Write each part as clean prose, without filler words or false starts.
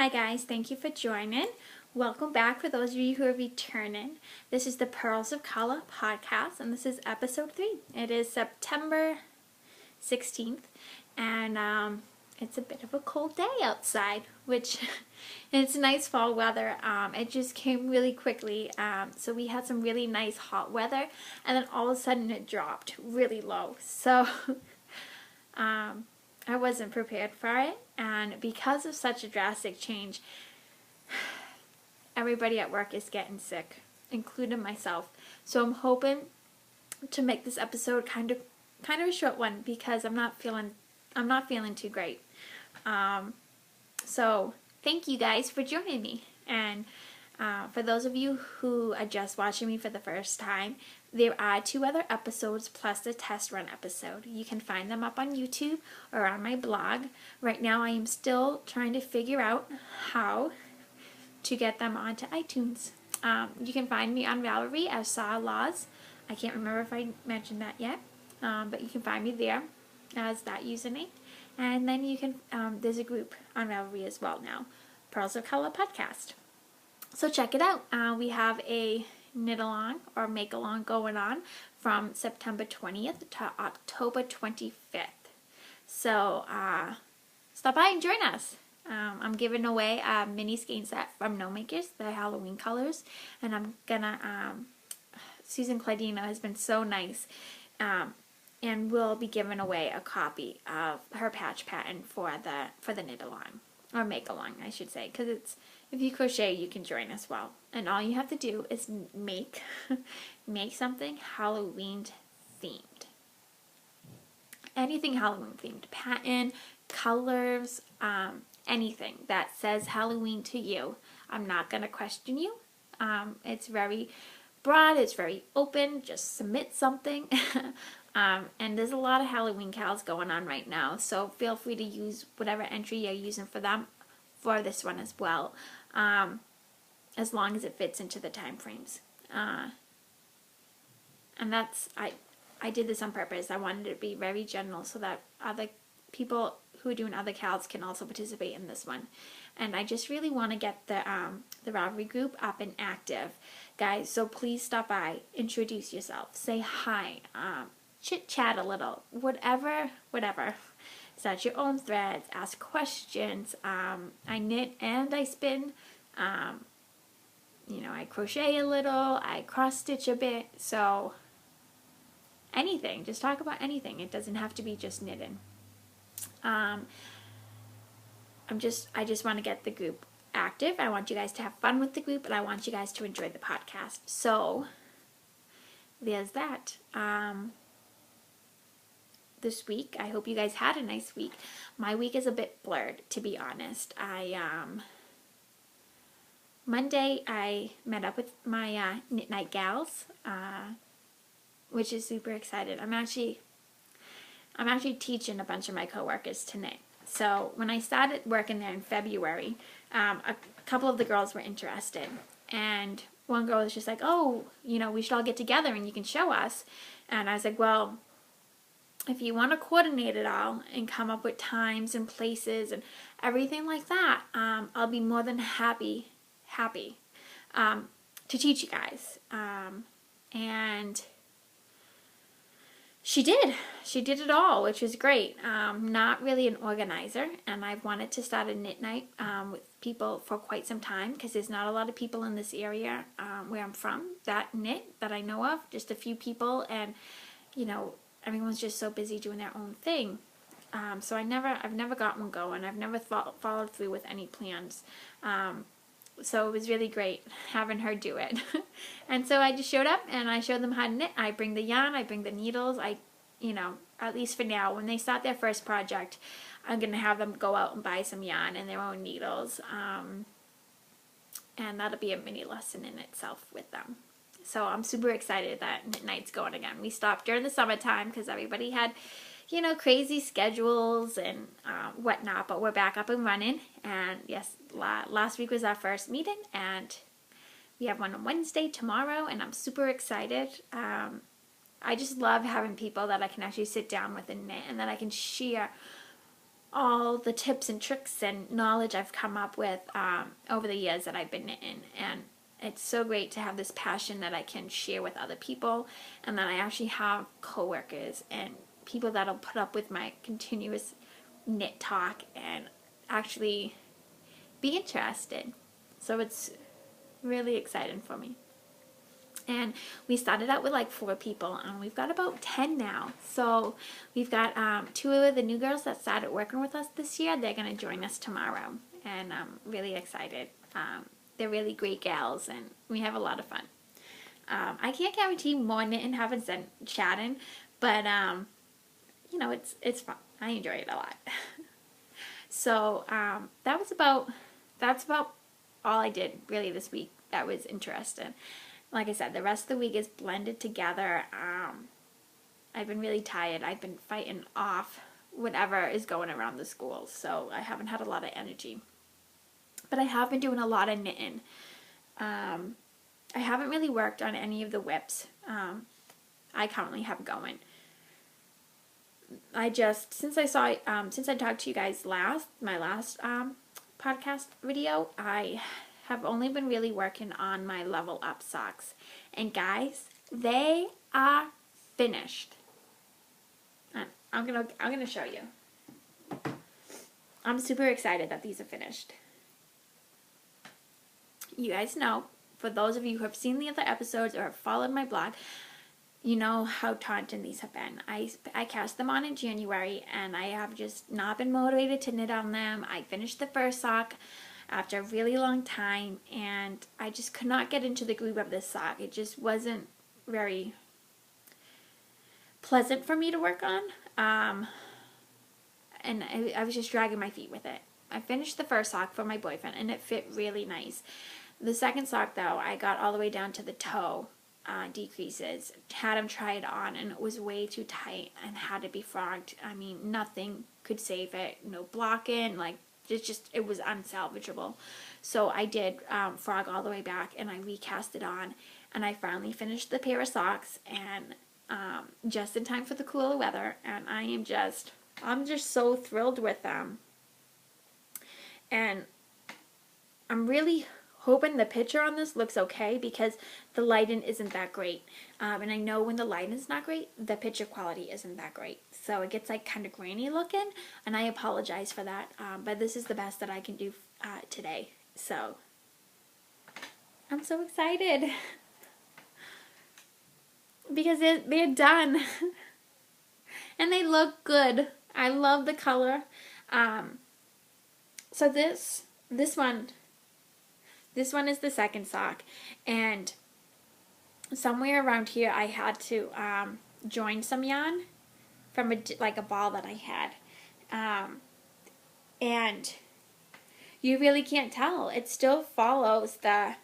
Hi guys, thank you for joining. Welcome back for those of you who are returning. This is the Pearls of Color podcast, and this is episode 3. It is September 16th, and it's a bit of a cold day outside, which it's nice fall weather. It just came really quickly, so we had some really nice hot weather, and then all of a sudden it dropped really low. So I wasn't prepared for it, and because of such a drastic change, everybody at work is getting sick, including myself. So I'm hoping to make this episode kind of a short one because I'm not feeling too great. So thank you guys for joining me, and for those of you who are just watching me for the first time, there are 2 other episodes plus the test run episode. You can find them up on YouTube or on my blog. Right now I am still trying to figure out how to get them onto iTunes. You can find me on Valerie as Saw Laws. I can't remember if I mentioned that yet, but you can find me there as that username. And then you can, there's a group on Valerie as well now, Pearls of Color Podcast. So check it out. We have a knit along or make along going on from September 20th to October 25th. So stop by and join us. I'm giving away a mini skein set from No Makers, the Halloween colors, and I'm gonna Susan Cladino has been so nice, and we'll be giving away a copy of her patch pattern for the knit along, or make along I should say, because it's, if you crochet you can join as well, and all you have to do is make something Halloween themed, anything Halloween themed, pattern, colors, anything that says Halloween to you. I'm not going to question you. It's very broad, it's very open, just submit something. And there's a lot of Halloween cows going on right now, so feel free to use whatever entry you're using for them for this one as well, as long as it fits into the time frames. And that's, I did this on purpose. I wanted it to be very general so that other people who are doing other cows can also participate in this one. And I just really want to get the Ravelry group up and active, guys. So please stop by, introduce yourself, say hi, chit chat a little, whatever. Start your own threads, ask questions. I knit and I spin. I crochet a little, I cross stitch a bit. So anything, just talk about anything. It doesn't have to be just knitting. I just want to get the group active. I want you guys to have fun with the group, and I want you guys to enjoy the podcast. So there's that. This week, I hope you guys had a nice week. My week is a bit blurred, to be honest. Monday I met up with my Knit Night gals, which is super excited. I'm actually teaching a bunch of my coworkers to knit. So when I started working there in February, a couple of the girls were interested, and one girl was just like, "Oh, we should all get together and you can show us." And I was like, "Well, if you want to coordinate it all and come up with times and places and everything like that, I'll be more than happy to teach you guys." And she did it all, which was great. Not really an organizer, and I've wanted to start a knit night with people for quite some time, because there's not a lot of people in this area where I'm from that knit, that I know of, just a few people, and everyone's just so busy doing their own thing. So I've never got one going. I've never followed through with any plans. So it was really great having her do it. And so I just showed up and I showed them how to knit. I bring the yarn, I bring the needles. At least for now, when they start their first project, I'm going to have them go out and buy some yarn and their own needles. And that'll be a mini lesson in itself with them. So I'm super excited that Knit Night's going again. We stopped during the summertime because everybody had, crazy schedules and whatnot, but we're back up and running. And yes, last week was our first meeting, and we have one on Wednesday tomorrow, and I'm super excited. I just love having people that I can actually sit down with and knit, and that I can share all the tips and tricks and knowledge I've come up with over the years that I've been knitting. And it's so great to have this passion that I can share with other people, and that I actually have coworkers and people that'll put up with my continuous knit talk and actually be interested. So it's really exciting for me. And we started out with like 4 people, and we've got about 10 now. So we've got 2 of the new girls that started working with us this year. They're going to join us tomorrow, and I'm really excited. They're really great gals, and we have a lot of fun. I can't guarantee more knitting happens than chatting, but you know, it's fun. I enjoy it a lot. So that's about all I did really this week that was interesting. Like I said, the rest of the week is blended together. I've been really tired. I've been fighting off whatever is going around the school, so I haven't had a lot of energy. But I have been doing a lot of knitting. I haven't really worked on any of the whips I currently have going. Since I talked to you guys my last podcast video, I have only been really working on my level up socks. And guys, they are finished. I'm gonna show you. I'm super excited that these are finished. You guys know, for those of you who have seen the other episodes or have followed my blog, you know how taunting these have been. I cast them on in January, and I have just not been motivated to knit on them. I finished the first sock after a really long time, and I just could not get into the groove of this sock. It just wasn't very pleasant for me to work on, and I was just dragging my feet with it. I finished the first sock for my boyfriend, and it fit really nice. The second sock, though, I got all the way down to the toe decreases, had him try it on, and it was way too tight and had to be frogged. I mean, nothing could save it. No blocking, like, it was unsalvageable. So I did frog all the way back, and I recast it on, and I finally finished the pair of socks, and just in time for the cooler weather, and I'm just so thrilled with them. And I'm really hoping the picture on this looks okay, because the lighting isn't that great. And I know when the lighting is not great, the picture quality isn't that great. So it gets like kind of grainy looking, and I apologize for that. But this is the best that I can do today. So I'm so excited because they're done and they look good. I love the color. So this one is the second sock, and somewhere around here I had to join some yarn from a ball that I had, and you really can't tell. It still follows the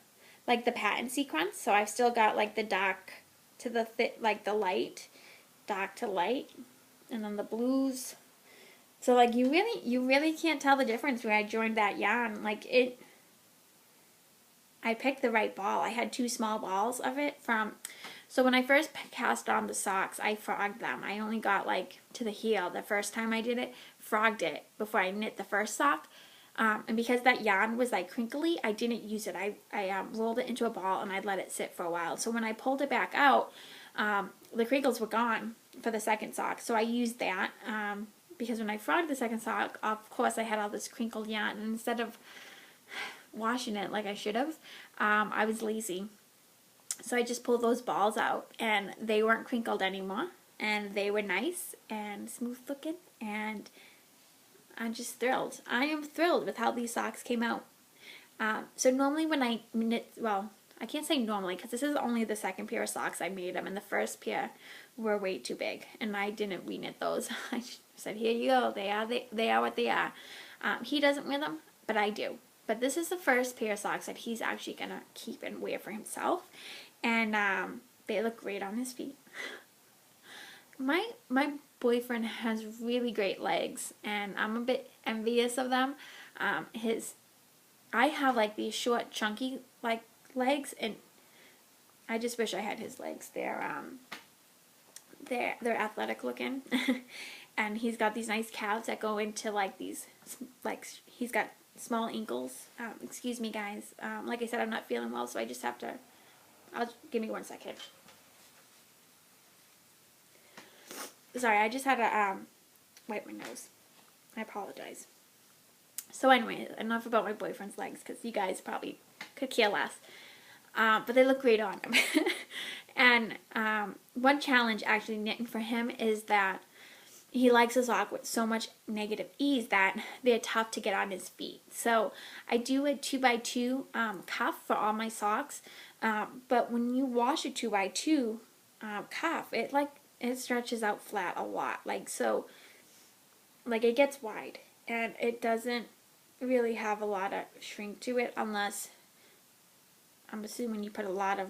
pattern sequence. So I've still got like the dark to the thick, the light, dark to light, and then the blues. So like you really can't tell the difference when I joined that yarn. I picked the right ball. I had 2 small balls of it so when I first cast on the socks, I frogged them. I only got to the heel the first time I did it, frogged it before I knit the first sock. And because that yarn was crinkly, I didn't use it. I rolled it into a ball and I let it sit for a while. So when I pulled it back out, the crinkles were gone for the second sock. So I used that because when I frogged the second sock, of course I had all this crinkled yarn, and instead of washing it like I should have, I was lazy. So I just pulled those balls out, and they weren't crinkled anymore, and they were nice and smooth looking, and I'm just thrilled. I am thrilled with how these socks came out. So normally when I knit, well, I can't say normally because this is only the second pair of socks I made them, and the first pair were way too big, and I didn't re-knit those. I said, here you go, they are what they are. He doesn't wear them, but I do. But this is the first pair of socks that he's actually going to keep and wear for himself. And they look great on his feet. My boyfriend has really great legs, and I'm a bit envious of them. I have these short, chunky legs, and I just wish I had his legs. They're athletic looking. and he's got these nice calves that go into like these, like he's got small ankles. Excuse me, guys. Like I said, I'm not feeling well, so I just have to. Give me 1 second. Sorry, I just had to wipe my nose. I apologize. So anyway, enough about my boyfriend's legs, because you guys probably could care less. But they look great on him. And one challenge actually knitting for him is that he likes his sock with so much negative ease that they're tough to get on his feet. So I do a 2x2 cuff for all my socks. But when you wash a 2x2 cuff, it stretches out flat a lot. Like it gets wide, and it doesn't really have a lot of shrink to it, unless I'm assuming you put a lot of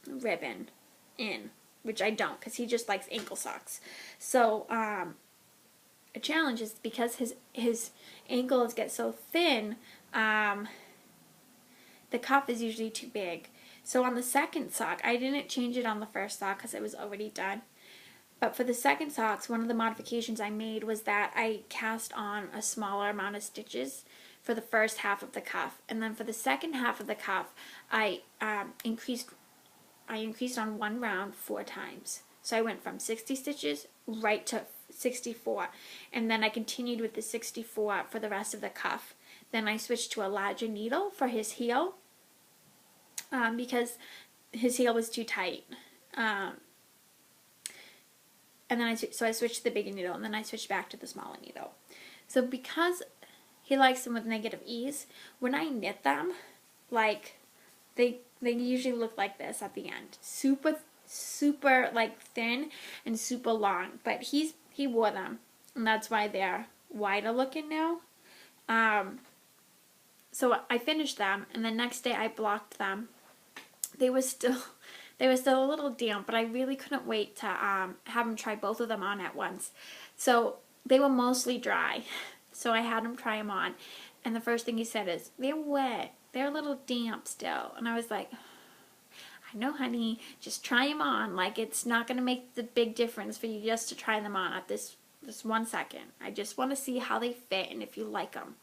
ribbon in, which I don't, because he just likes ankle socks. So a challenge is because his ankles get so thin, the cuff is usually too big. So on the second sock, I didn't change it on the first sock because it was already done. But for the second socks, one of the modifications I made was that I cast on a smaller amount of stitches for the first half of the cuff. And then for the second half of the cuff, I increased on one round 4 times. So I went from 60 stitches right to 64. And then I continued with the 64 for the rest of the cuff. Then I switched to a larger needle for his heel, because his heel was too tight. And then I switched to the bigger needle, and then I switched back to the smaller needle. So because he likes them with negative ease, when I knit them, like they usually look like this at the end, super like thin and super long. But he wore them, and that's why they're wider looking now. So I finished them, and the next day I blocked them. They were still a little damp, but I really couldn't wait to have him try both of them on at once. So they were mostly dry, so I had him try them on. And the first thing he said is, "They're wet. They're a little damp still." And I was like, "I know, honey. Just try them on. Like, it's not going to make the big difference for you just to try them on at this 1 second. I just want to see how they fit and if you like them,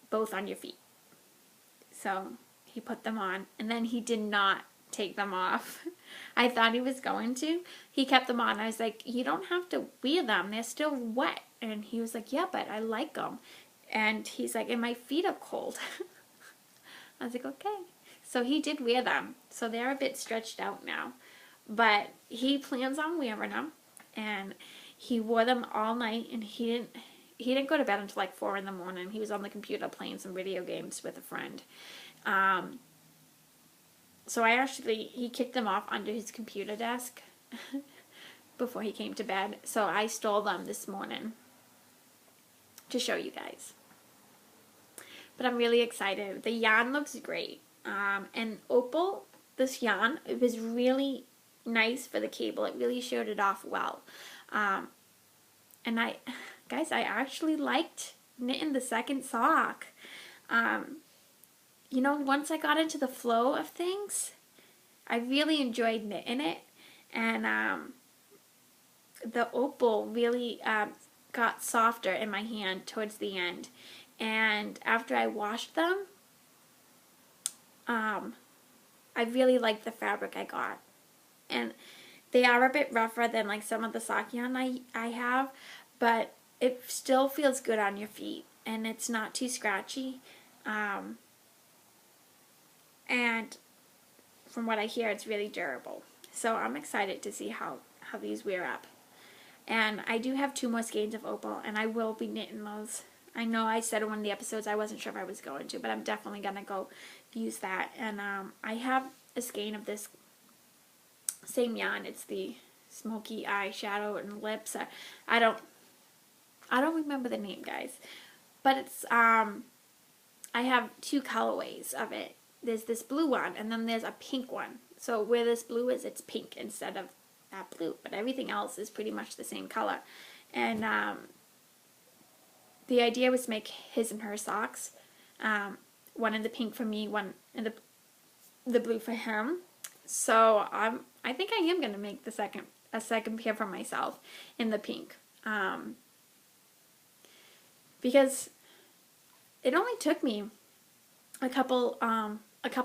both on your feet." So he put them on, and then he did not take them off. I thought he was going to. He kept them on. I was like, "You don't have to wear them. They're still wet." And he was like, "Yeah, but I like them." And he's like, "And my feet are cold." I was like, "Okay." So he did wear them. So they're a bit stretched out now. But he plans on wearing them. And he wore them all night, and he didn't go to bed until like 4 in the morning. He was on the computer playing some video games with a friend. So he kicked them off under his computer desk before he came to bed. So I stole them this morning to show you guys. But I'm really excited. The yarn looks great. And Opal, this yarn, it was really nice for the cable. It really showed it off well. And I actually liked knitting the second sock. You know, once I got into the flow of things, I really enjoyed knitting it. And the opal really got softer in my hand towards the end. And after I washed them, I really liked the fabric I got. And they are a bit rougher than like some of the sock yarn I have, but it still feels good on your feet, and it's not too scratchy. And from what I hear, it's really durable. So I'm excited to see how these wear up. And I do have 2 more skeins of opal, and I will be knitting those. I know I said in one of the episodes I wasn't sure if I was going to, but I'm definitely going to go use that. And I have a skein of this same yarn. It's the smoky eyeshadow and lips. I don't remember the name, guys. But it's I have 2 colorways of it. There's this blue one, and then there's a pink one. So where this blue is, it's pink instead of that blue. But everything else is pretty much the same color. And the idea was to make his and her socks. One in the pink for me, one in the blue for him. So I think I am going to make the second a second pair for myself in the pink. Because it only took me a couple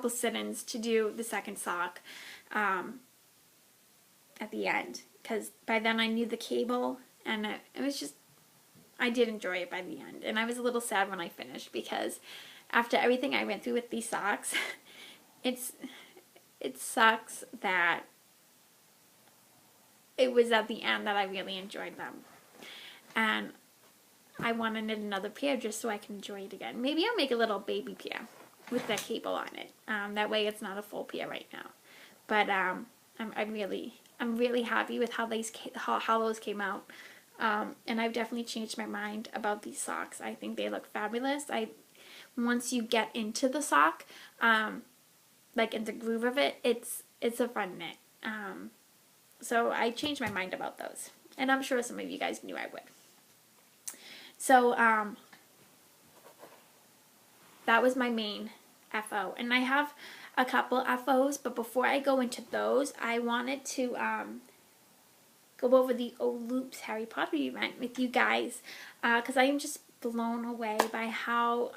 sit-ins to do the second sock at the end, because by then I knew the cable, and it was just, I did enjoy it by the end, and I was a little sad when I finished, because after everything I went through with these socks, it sucks that it was at the end that I really enjoyed them, and I wanted another pair just so I can enjoy it again. Maybe I'll make a little baby pair with that cable on it. That way it's not a full pair right now. But I'm really happy with how those came out. And I've definitely changed my mind about these socks. I think they look fabulous. Once you get into the sock, like in the groove of it, it's a fun knit. So I changed my mind about those. And I'm sure some of you guys knew I would. So, that was my main FO. And I have a couple FOs, but before I go into those, I wanted to go over the Old Loops Harry Potter event with you guys, because I am just blown away by how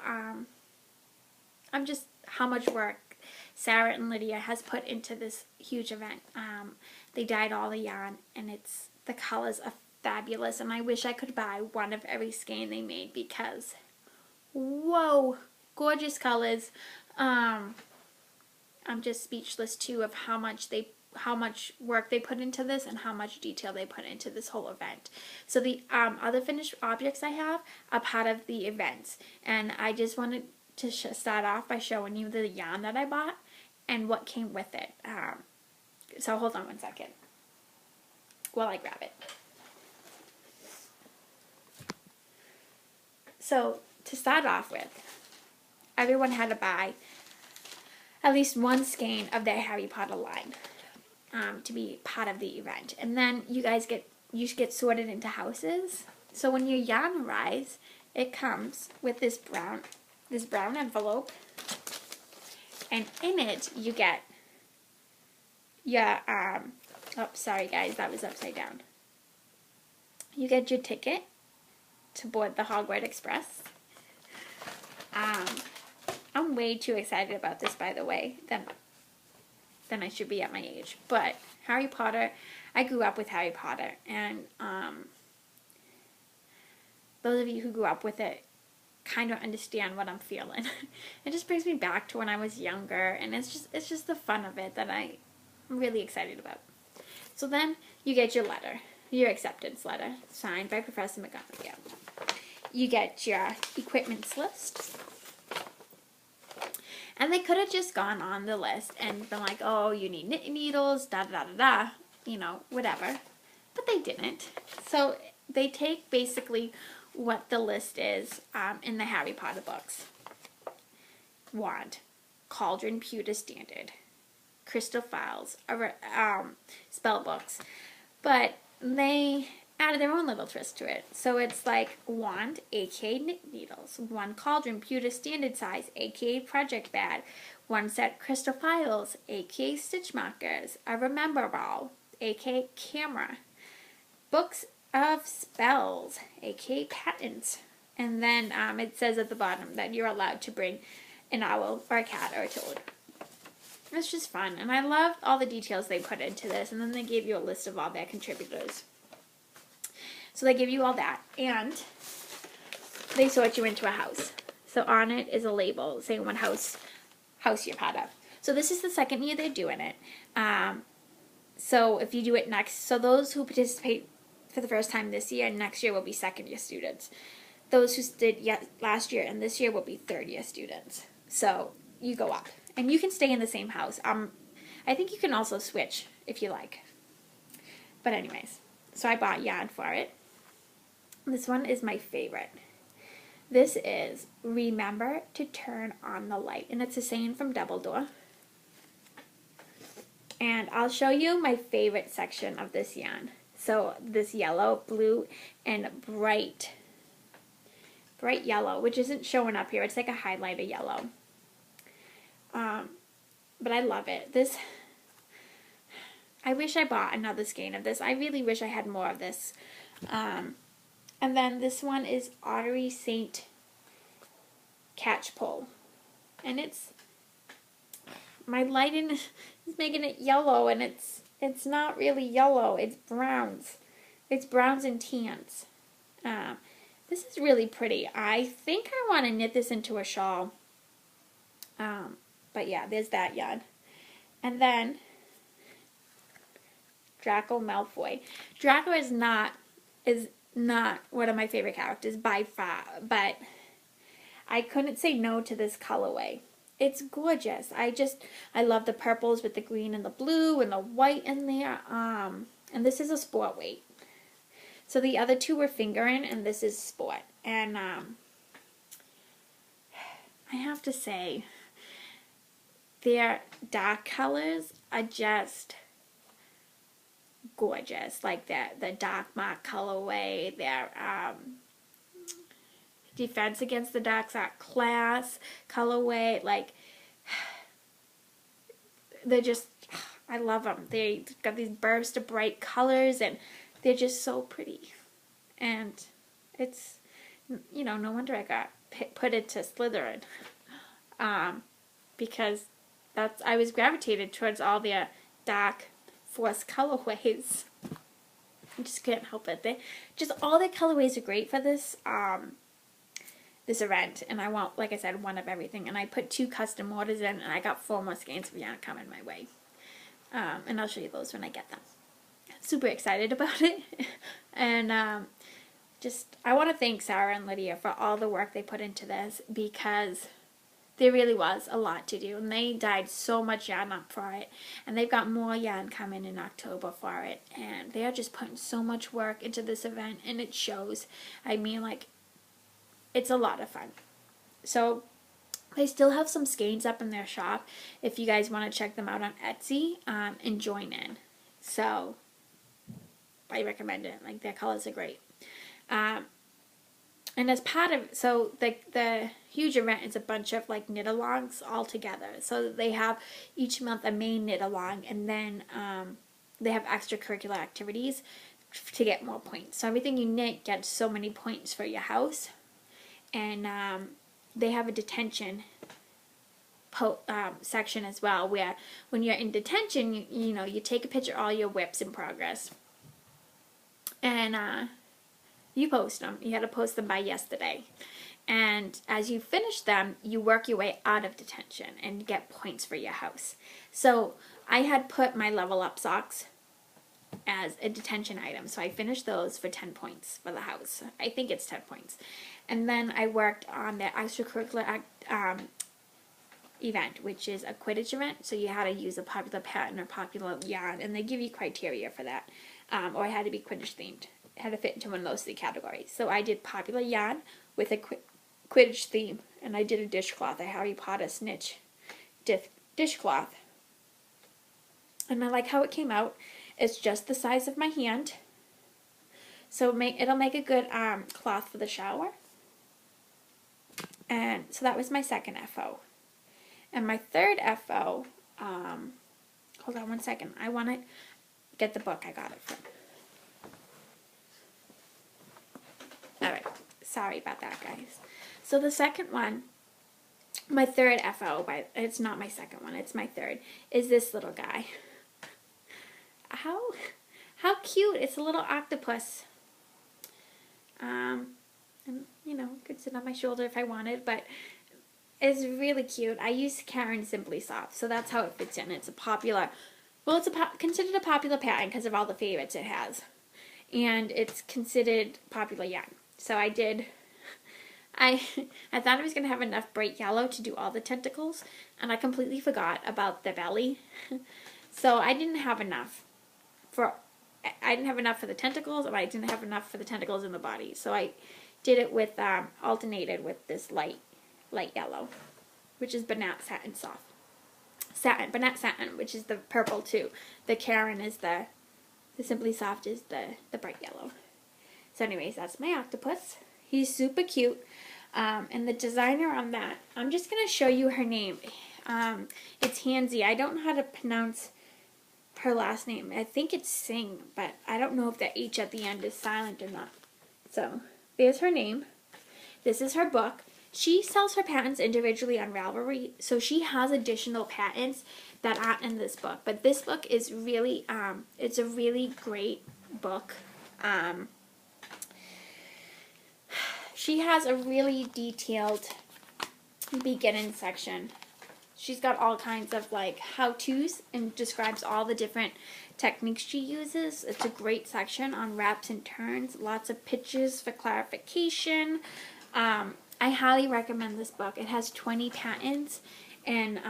much work Sarah and Lydia has put into this huge event. They dyed all the yarn, and the colors are fabulous, and I wish I could buy one of every skein they made, because whoa, gorgeous colors. I'm just speechless too of how much work they put into this and how much detail they put into this whole event. So the other finished objects I have are part of the events, and I just wanted to start off by showing you the yarn that I bought and what came with it. So hold on one second while I grab it. So to start off with, everyone had to buy at least one skein of their Harry Potter line to be part of the event. And then you get sorted into houses. So when your yarn arrives, it comes with this brown envelope, and in it you get your oh, sorry guys, that was upside down. You get your ticket to board the Hogwarts Express. I'm way too excited about this, by the way, than I should be at my age. But Harry Potter, I grew up with Harry Potter, and those of you who grew up with it kind of understand what I'm feeling. It just brings me back to when I was younger, and it's just the fun of it that I'm really excited about. So then you get your letter, your acceptance letter, signed by Professor McGonagall. You get your equipments list. And they could have just gone on the list and been like, oh, you need knitting needles, da-da-da-da-da, you know, whatever. But they didn't. So they take basically what the list is in the Harry Potter books. Wand, cauldron, pewter standard, crystal files, spell books. But they added their own little twist to it. So it's like wand, aka knit needles, one cauldron, pewter standard size, aka project bag, one set crystal files, aka stitch markers, a remember ball, aka camera, books of spells, aka patents, and then it says at the bottom that you're allowed to bring an owl or a cat or a toad. It's just fun, and I love all the details they put into this, and then they gave you a list of all their contributors. So they give you all that, and they sort you into a house. So on it is a label saying what house you're part of. So this is the second year they're doing it. So if you do it next, so those who participate for the first time this year, next year will be second year students. Those who did last year and this year will be third year students. So you go up, and you can stay in the same house. I think you can also switch if you like. But anyways, so I bought yarn for it. This one is my favorite. This is remember to turn on the light. And it's a saying from Dumbledore. And I'll show you my favorite section of this yarn. So this yellow, blue, and bright yellow, which isn't showing up here. It's like a highlighter yellow. But I love it. I wish I bought another skein of this. I really wish I had more of this. And then this one is Ottery Saint Catchpole. And it's, my lighting is making it yellow, and it's not really yellow. It's browns. It's browns and tans. This is really pretty. I think I want to knit this into a shawl. But yeah, there's that yarn. And then Draco Malfoy. Draco is not one of my favorite characters by far, but I couldn't say no to this colorway. It's gorgeous. I love the purples with the green and the blue and the white in there. And this is a sport weight. So the other two were fingering, and this is sport. And I have to say, their dark colors are just gorgeous. Like the dark mark colorway, their defense against the dark side class colorway, like they're just, I love them. They got these bursts of bright colors, and they're just so pretty. And it's, you know, no wonder I got put into Slytherin, because I was gravitated towards all their dark force colorways. I just couldn't help it. All their colorways are great for this this event, and I want, like I said, one of everything. And I put 2 custom orders in, and I got 4 more skeins of yarn coming my way. And I'll show you those when I get them. Super excited about it. And I want to thank Sarah and Lydia for all the work they put into this, because there really was a lot to do, and they dyed so much yarn up for it, and they've got more yarn coming in October for it, and they are just putting so much work into this event, and it shows. I mean, like, it's a lot of fun. So they still have some skeins up in their shop if you guys want to check them out on Etsy and join in. So I recommend it. Like, their colors are great. And as part of, so the huge event is a bunch of like knit-alongs all together. So they have each month a main knit-along, and then they have extracurricular activities to get more points. So everything you knit gets so many points for your house. And they have a detention section as well, where when you're in detention, you know, you take a picture of all your whips in progress. And you post them. You had to post them by yesterday. And as you finish them, you work your way out of detention and get points for your house. So I had put my level up socks as a detention item. So I finished those for 10 points for the house. I think it's 10 points. And then I worked on the extracurricular event, which is a Quidditch event. So you had to use a popular pattern or popular yarn, and they give you criteria for that. Or it had to be Quidditch themed. It had to fit into one of those 3 categories. So I did popular yarn with a Quidditch theme, and I did a dishcloth, a Harry Potter snitch dishcloth. And I like how it came out. It's just the size of my hand. So it'll make a good cloth for the shower. And so that was my second FO. And my third FO, hold on one second. I want to get the book I got it from. Alright, sorry about that, guys. So the second one, my third FO, it's not my second one, it's my third, is this little guy. How cute. It's a little octopus. And, you know, could sit on my shoulder if I wanted, but it's really cute. I use Karen Simply Soft, so that's how it fits in. It's a popular, well, it's considered a popular pattern because of all the favorites it has. And it's considered popular yarn. So I thought I was going to have enough bright yellow to do all the tentacles, and I completely forgot about the belly. So I didn't have enough for the tentacles, and I didn't have enough for the tentacles in the body. So I did it with, alternated with this light yellow, which is Banat Satin Soft. Banat Satin, which is the purple too. The Karen is the Simply Soft is the bright yellow. So anyways, that's my octopus. He's super cute. And the designer on that, I'm just going to show you her name. It's Hansy. I don't know how to pronounce her last name. I think it's Singh, but I don't know if the H at the end is silent or not. So there's her name. This is her book. She sells her patents individually on Ravelry, so she has additional patents that aren't in this book. But this book is really, it's a really great book. She has a really detailed beginning section. She's got all kinds of like how-tos and describes all the different techniques she uses. It's a great section on wraps and turns. Lots of pictures for clarification. I highly recommend this book. It has 20 patents, and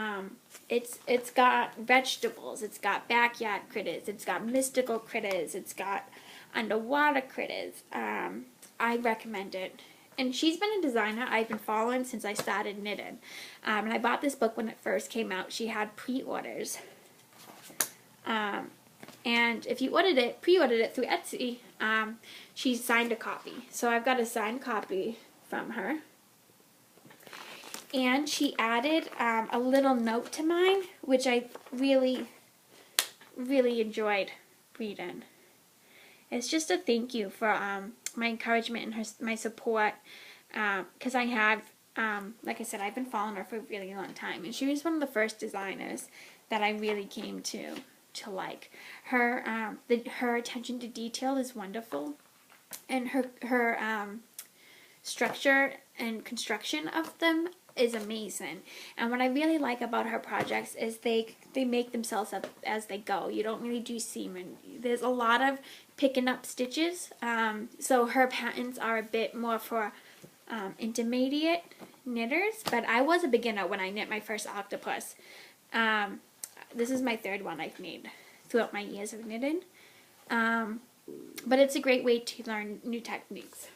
it's got vegetables. It's got backyard critters. It's got mystical critters. It's got underwater critters. I recommend it. And she's been a designer I've been following since I started knitting. And I bought this book when it first came out. She had pre-orders. And if you pre-ordered it through Etsy, she signed a copy. So I've got a signed copy from her. And she added a little note to mine, which I really, really enjoyed reading. It's just a thank you for my encouragement and my support, because I have, like I said, I've been following her for a really long time, and she was one of the first designers that I really came to like. Her her attention to detail is wonderful, and her structure and construction of them is amazing. And what I really like about her projects is they make themselves up as they go. You don't really do seaming. There's a lot of picking up stitches. So her patterns are a bit more for intermediate knitters. But I was a beginner when I knit my first octopus. This is my third one I've made throughout my years of knitting. But it's a great way to learn new techniques.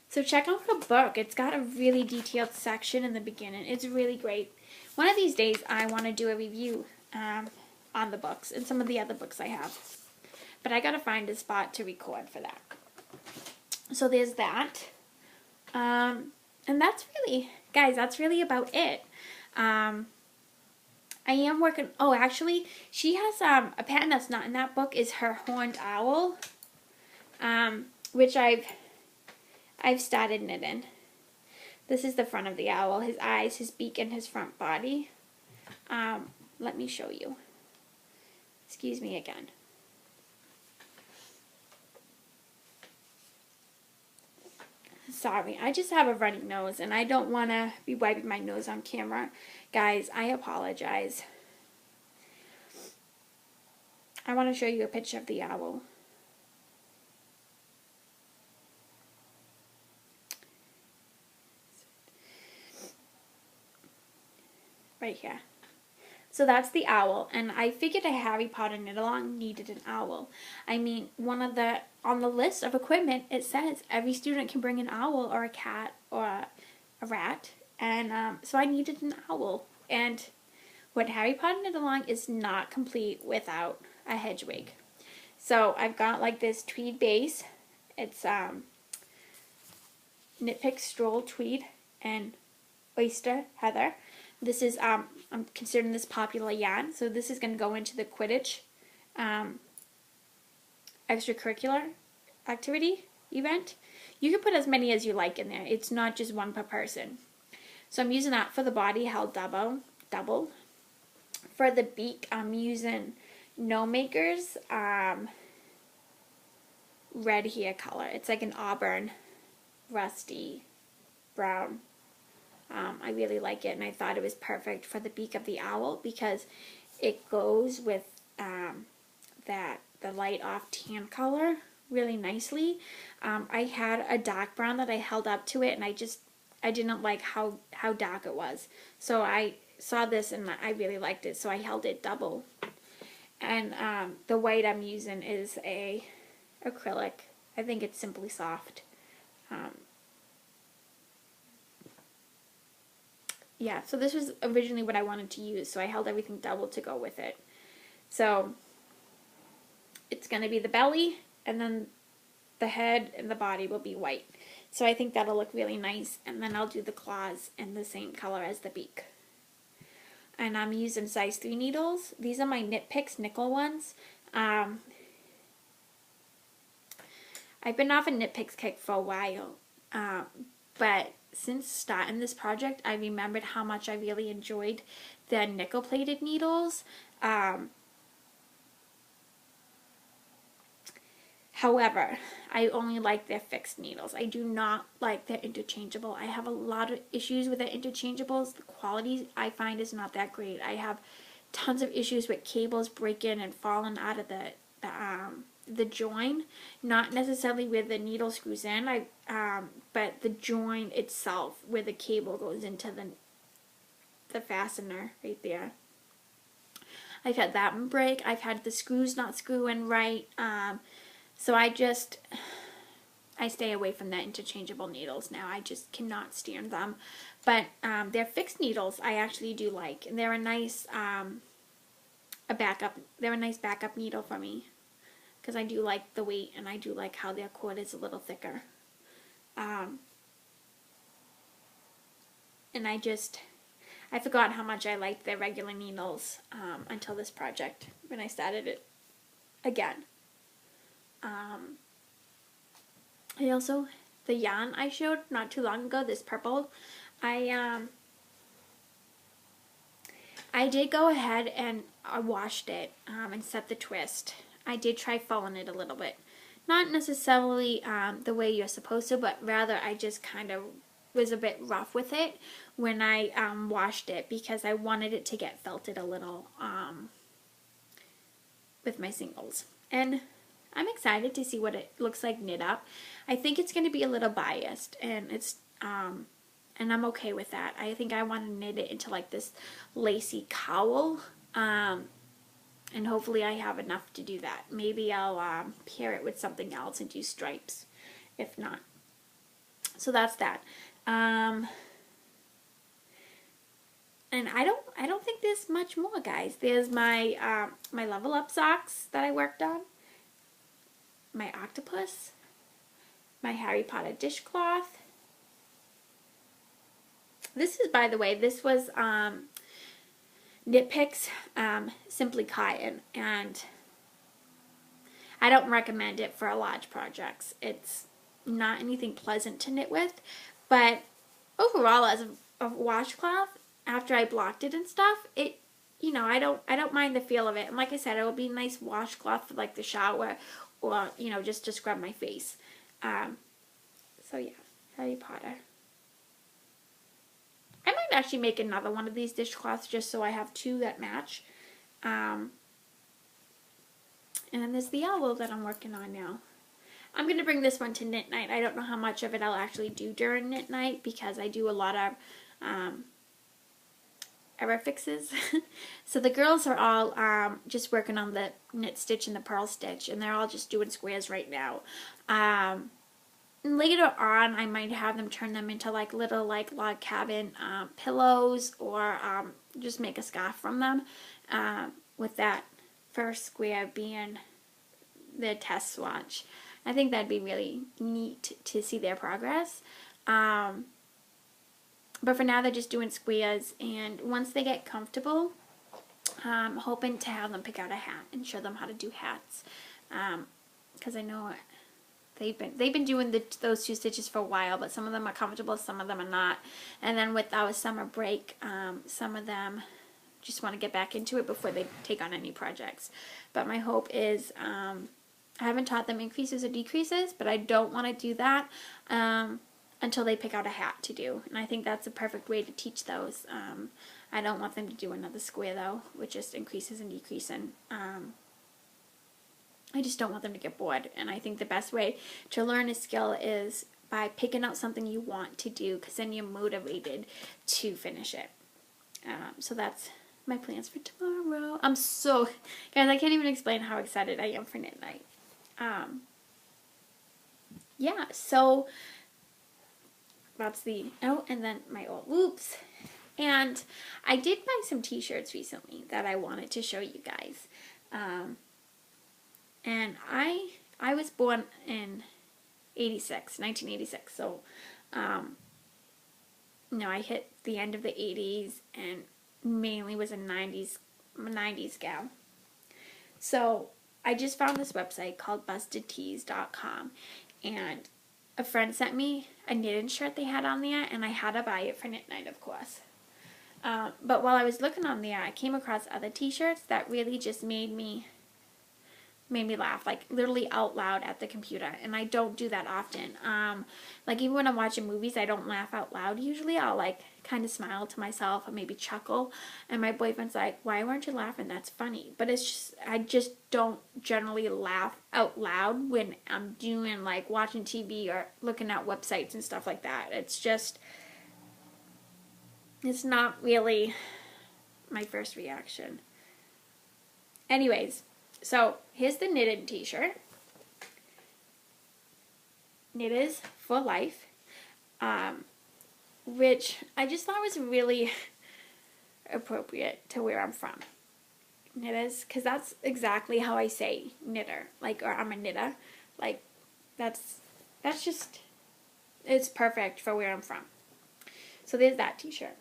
So check out her book. It's got a really detailed section in the beginning. It's really great. One of these days I want to do a review on the books and some of the other books I have. But I got to find a spot to record for that. So there's that. And that's really, guys, that's really about it. I am working, oh actually, she has a pattern that's not in that book is her horned owl, which I've started knitting. This is the front of the owl, his eyes, his beak, and his front body. Let me show you. Excuse me again. Sorry, I just have a runny nose, and I don't want to be wiping my nose on camera. Guys, I apologize. I want to show you a picture of the owl. Right here. So that's the owl, and I figured a Harry Potter knit-along needed an owl. I mean, on the list of equipment, it says every student can bring an owl or a cat or a rat, and so I needed an owl. And what Harry Potter knit-along is not complete without a hedgewig. So I've got like this tweed base. It's Knit Pick Stroll Tweed and Oyster Heather. This is, I'm considering this popular yarn, so this is going to go into the Quidditch extracurricular activity event. You can put as many as you like in there. It's not just one per person. So I'm using that for the body, held double. For the beak, I'm using No Maker's red hair color. It's like an auburn, rusty brown. I really like it, and I thought it was perfect for the beak of the owl because it goes with the light off tan color really nicely. I had a dark brown that I held up to it, and I didn't like how dark it was. So I saw this and I really liked it, so I held it double. And the white I'm using is a acrylic. I think it's Simply Soft. Yeah, so this was originally what I wanted to use, so I held everything double to go with it. So it's going to be the belly, and then the head and the body will be white. So I think that'll look really nice, and then I'll do the claws in the same color as the beak. and I'm using size 3 needles. These are my Knit Picks nickel ones. I've been off a Knit Picks kick for a while, but since starting this project, I remembered how much I really enjoyed the nickel plated needles. However, I only like their fixed needles. I do not like their interchangeable. I have a lot of issues with their interchangeables. The quality I find is not that great. I have tons of issues with cables breaking and falling out of the join. Not necessarily where the needle screws in, but the join itself, where the cable goes into the fastener right there. I've had that one break. I've had the screws not screw in right. So I stay away from the interchangeable needles now. I just cannot stand them. But their fixed needles I actually do like, and they're a nice backup needle for me, because I do like the weight, and I do like how their cord is a little thicker. And I forgot how much I liked their regular needles until this project, when I started it again. The yarn I showed not too long ago, this purple, I did go ahead and I washed it and set the twist. I did try folding it a little bit. Not necessarily the way you're supposed to, but rather I just kind of was a bit rough with it when I washed it, because I wanted it to get felted a little with my singles. And I'm excited to see what it looks like knit up. I think it's going to be a little biased, and and I'm okay with that. I think I want to knit it into like this lacy cowl, and hopefully I have enough to do that. Maybe I'll pair it with something else and do stripes, if not. So that's that. And I don't think there's much more, guys. There's my my Level Up socks that I worked on, my octopus, my Harry Potter dishcloth. This is, by the way, this was Knit Picks Simply Cotton, and I don't recommend it for large projects. It's not anything pleasant to knit with, but overall, as a washcloth, after I blocked it and stuff, it, you know, I don't mind the feel of it. And like I said, it will be a nice washcloth for like the shower, or, you know, just to scrub my face. So yeah, Harry Potter. I might actually make another one of these dishcloths just so I have two that match. And there's the owl that I'm working on now. I'm going to bring this one to knit night. I don't know how much of it I'll actually do during knit night, because I do a lot of error fixes. So the girls are all just working on the knit stitch and the purl stitch, and they're all just doing squares right now. Later on, I might have them turn them into like little like log cabin pillows, or just make a scarf from them, with that first square being the test swatch. I think that'd be really neat to see their progress. But for now, they're just doing squares, and once they get comfortable, I'm hoping to have them pick out a hat and show them how to do hats, because I know they've been doing those two stitches for a while, but some of them are comfortable, some of them are not. And then with our summer break, some of them just want to get back into it before they take on any projects. But my hope is, I haven't taught them increases or decreases, but I don't want to do that until they pick out a hat to do. And I think that's a perfect way to teach those. I don't want them to do another square, though, with just increases and decreasing. I just don't want them to get bored. And I think the best way to learn a skill is by picking out something you want to do, because then you're motivated to finish it. So that's my plans for tomorrow. I'm so, guys, I can't even explain how excited I am for knit night. Yeah, so that's and then my old loops. And I did buy some t-shirts recently that I wanted to show you guys. And I was born in 1986, so, I hit the end of the 80s, and mainly was a 90s gal. So I just found this website called bustedtees.com, and a friend sent me a knitted shirt they had on there, and I had to buy it for knit night, of course. But while I was looking on there, I came across other t-shirts that really just made me laugh, like literally out loud at the computer, and I don't do that often. Like even when I'm watching movies, I don't laugh out loud usually. I'll like kind of smile to myself or maybe chuckle, and my boyfriend's like, "Why weren't you laughing? That's funny." But it's just, I just don't generally laugh out loud when I'm doing like watching TV or looking at websites and stuff like that. It's just, it's not really my first reaction. Anyways, so here's the knitted t-shirt. Knit is for life, which I just thought was really appropriate to where I'm from. Knit is, because that's exactly how I say knitter, like, or I'm a knitter. Like, that's just, it's perfect for where I'm from. So there's that t-shirt.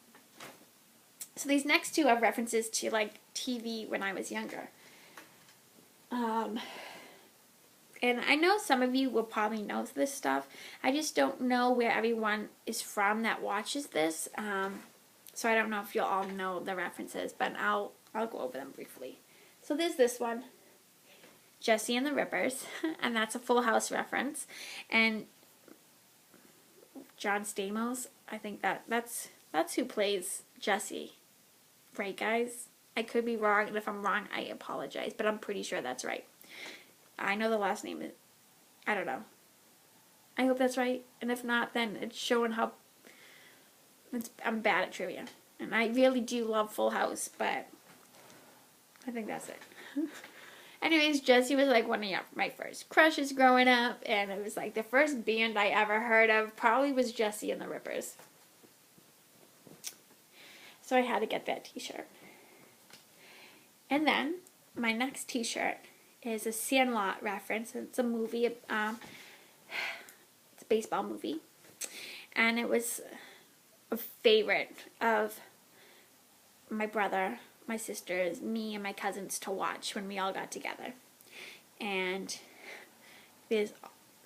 So these next two have references to like TV when I was younger. And I know some of you will probably know this stuff. I just don't know where everyone is from that watches this. So I don't know if you'll all know the references, but I'll go over them briefly. So there's this one, Jessie and the Rippers, and that's a Full House reference. And John Stamos, I think that's who plays Jessie. Right, guys? I could be wrong, and if I'm wrong, I apologize, but I'm pretty sure that's right. I know the last name is, I don't know. I hope that's right, and if not, then it's showing how I'm bad at trivia. And I really do love Full House, but I think that's it. Anyways, Jessie was like one of my first crushes growing up, and it was like the first band I ever heard of probably was Jessie and the Rippers. So I had to get that t-shirt. And then my next t-shirt is a Sandlot reference. It's a movie, it's a baseball movie. And it was a favorite of my brother, my sisters, me, and my cousins to watch when we all got together. And there's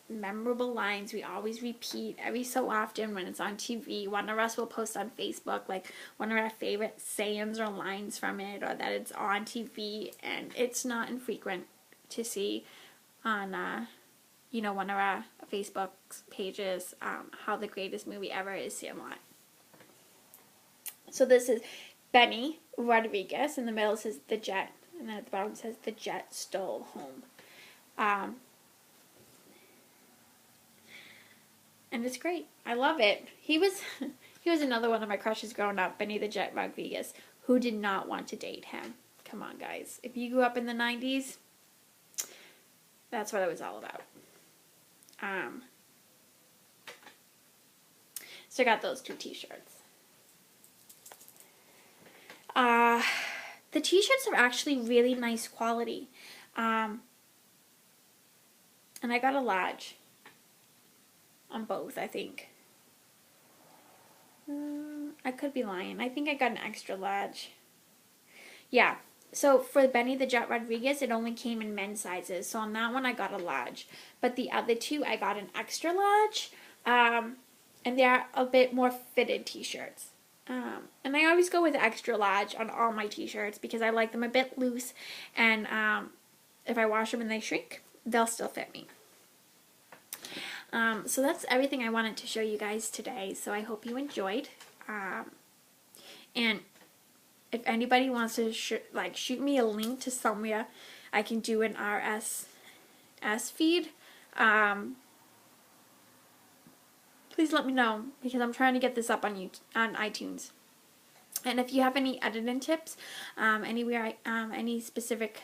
memorable lines we always repeat every so often when it's on TV. One of us will post on Facebook like one of our favorite sayings or lines from it, or that it's on TV, and it's not infrequent to see on one of our Facebook pages how the greatest movie ever is Sandlot. So this is Benny Rodriguez. In the middle says the jet, and then at the bottom it says the jet stole home. And it's great. I love it. He was another one of my crushes growing up, Benny the Jet Rodriguez. Who did not want to date him? Come on, guys. If you grew up in the 90s, that's what it was all about. So I got those two t-shirts. The t-shirts are actually really nice quality. And I got a large on both, I think. I could be lying. I think I got an extra large. Yeah. So for Benny the Jet Rodriguez, it only came in men's sizes. So on that one, I got a large. But the other two, I got an extra large. And they're a bit more fitted t-shirts. And I always go with extra large on all my t-shirts because I like them a bit loose. And if I wash them and they shrink, they'll still fit me. So that's everything I wanted to show you guys today. So I hope you enjoyed. And if anybody wants to shoot me a link to somewhere I can do an RSS feed, please let me know because I'm trying to get this up on iTunes. And if you have any editing tips, any specific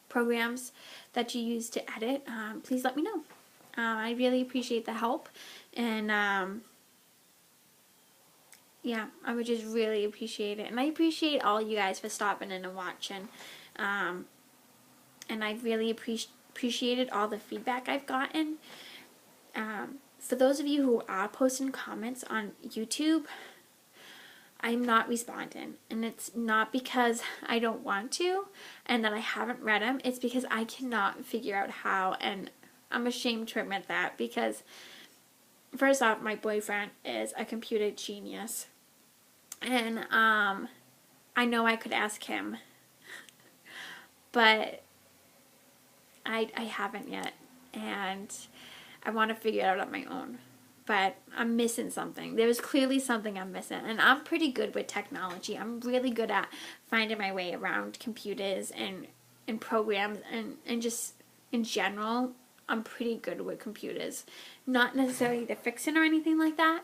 programs that you use to edit, please let me know. I really appreciate the help, and yeah, I would just really appreciate it. And I appreciate all you guys for stopping in and watching, and I really appreciated all the feedback I've gotten. For those of you who are posting comments on YouTube, I'm not responding. And it's not because I don't want to and that I haven't read them. It's because I cannot figure out how, and I'm ashamed to admit that, because first off, my boyfriend is a computer genius. And I know I could ask him, but I haven't yet. And I want to figure it out on my own. But I'm missing something. There's clearly something I'm missing. And I'm pretty good with technology. I'm really good at finding my way around computers and programs and just in general. I'm pretty good with computers. Not necessarily to fixing or anything like that.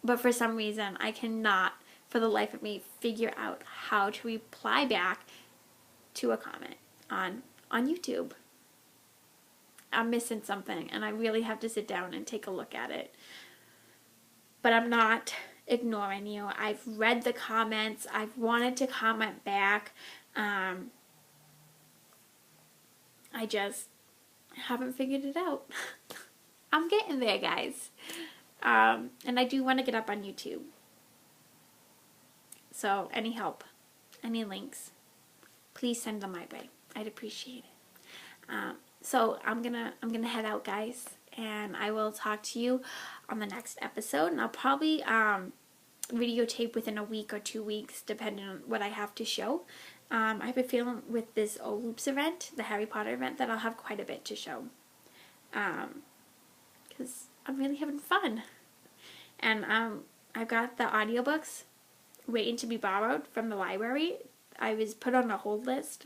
But for some reason, I cannot, for the life of me, figure out how to reply back to a comment on YouTube. I'm missing something, and I really have to sit down and take a look at it. But I'm not ignoring you. I've read the comments. I've wanted to comment back. I just haven't figured it out. I'm getting there, guys. And I do want to get up on YouTube. So any help, any links, please send them my way. I'd appreciate it. So I'm gonna head out, guys, and I will talk to you on the next episode. And I'll probably videotape within a week or 2 weeks, depending on what I have to show. I have a feeling with this Loops event, the Harry Potter event, that I'll have quite a bit to show. Because I'm really having fun. And I've got the audiobooks waiting to be borrowed from the library. I was put on a hold list.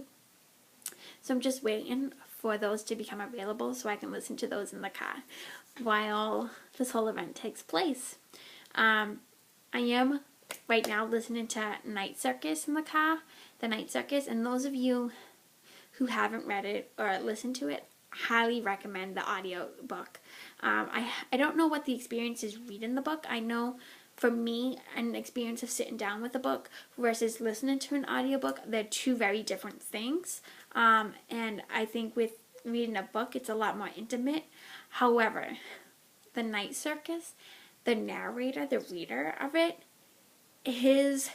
So I'm just waiting for those to become available so I can listen to those in the car while this whole event takes place. I am right now listening to Night Circus in the car, the Night Circus, and those of you who haven't read it or listened to it, highly recommend the audio book. I don't know what the experience is reading the book. I know for me, an experience of sitting down with a book versus listening to an audiobook, they're two very different things. And I think with reading a book, it's a lot more intimate. However, the Night Circus, the narrator, the reader of it, his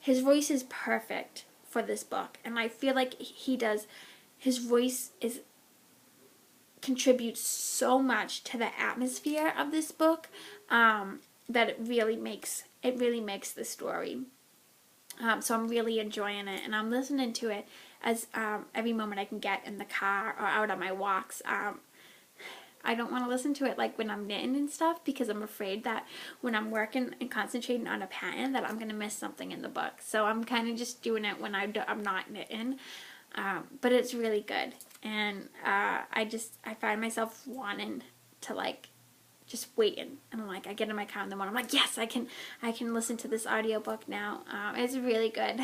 voice is perfect for this book. And I feel like his voice contributes so much to the atmosphere of this book, that it really makes the story. So I'm really enjoying it, and I'm listening to it as every moment I can get in the car or out on my walks. I don't want to listen to it like when I'm knitting and stuff, because I'm afraid that when I'm working and concentrating on a pattern that I'm going to miss something in the book. So I'm kind of just doing it when I'm not knitting. But it's really good, and I find myself wanting to just waiting, and I get in my car in the morning, I'm like, yes, I can listen to this audiobook now. It's really good.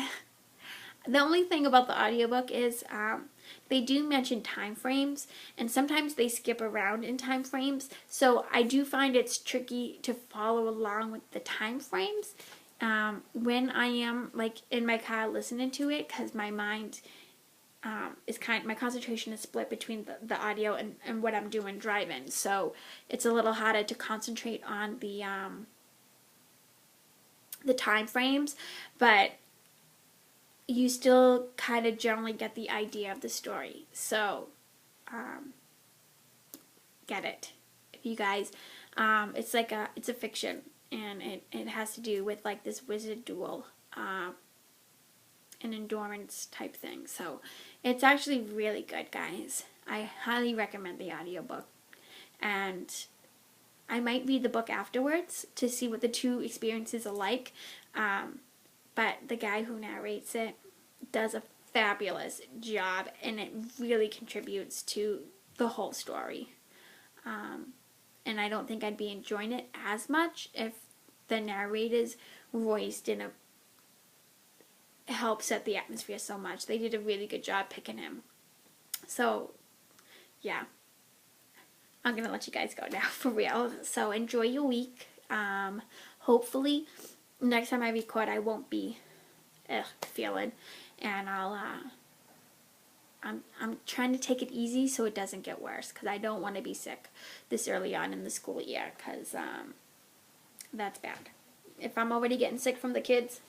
The only thing about the audiobook is they do mention time frames, and sometimes they skip around in time frames, so I do find it's tricky to follow along with the time frames when I am in my car listening to it, because my mind my concentration is split between the audio and what I'm doing driving. So it's a little harder to concentrate on the time frames, but you still kind of generally get the idea of the story. So get it. If you guys, it's a fiction, and it has to do with this wizard duel. An endurance type thing. So it's actually really good, guys. I highly recommend the audiobook. And I might read the book afterwards to see what the two experiences are like. But the guy who narrates it does a fabulous job, and it really contributes to the whole story. And I don't think I'd be enjoying it as much if the narrator's voice didn't help set the atmosphere so much. They did a really good job picking him. So, yeah. I'm going to let you guys go now, for real. So, enjoy your week. Hopefully, next time I record, I won't be feeling. And I'm trying to take it easy so it doesn't get worse, because I don't want to be sick this early on in the school year, because that's bad. if I'm already getting sick from the kids.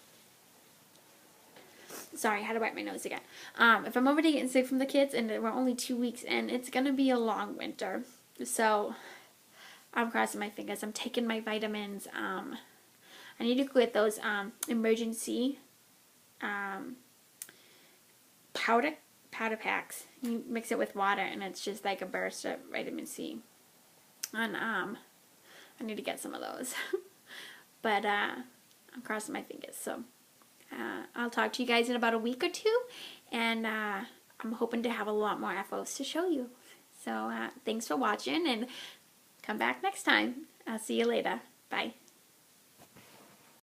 Sorry, I had to wipe my nose again. If I'm already getting sick from the kids and we're only 2 weeks in, it's going to be a long winter. So I'm crossing my fingers. I'm taking my vitamins. I need to go get those emergency powder packs. You mix it with water and it's just like a burst of vitamin C. And I need to get some of those. But I'm crossing my fingers. So I'll talk to you guys in about a week or two, and I'm hoping to have a lot more FOs to show you. So thanks for watching, and come back next time. I'll see you later. Bye.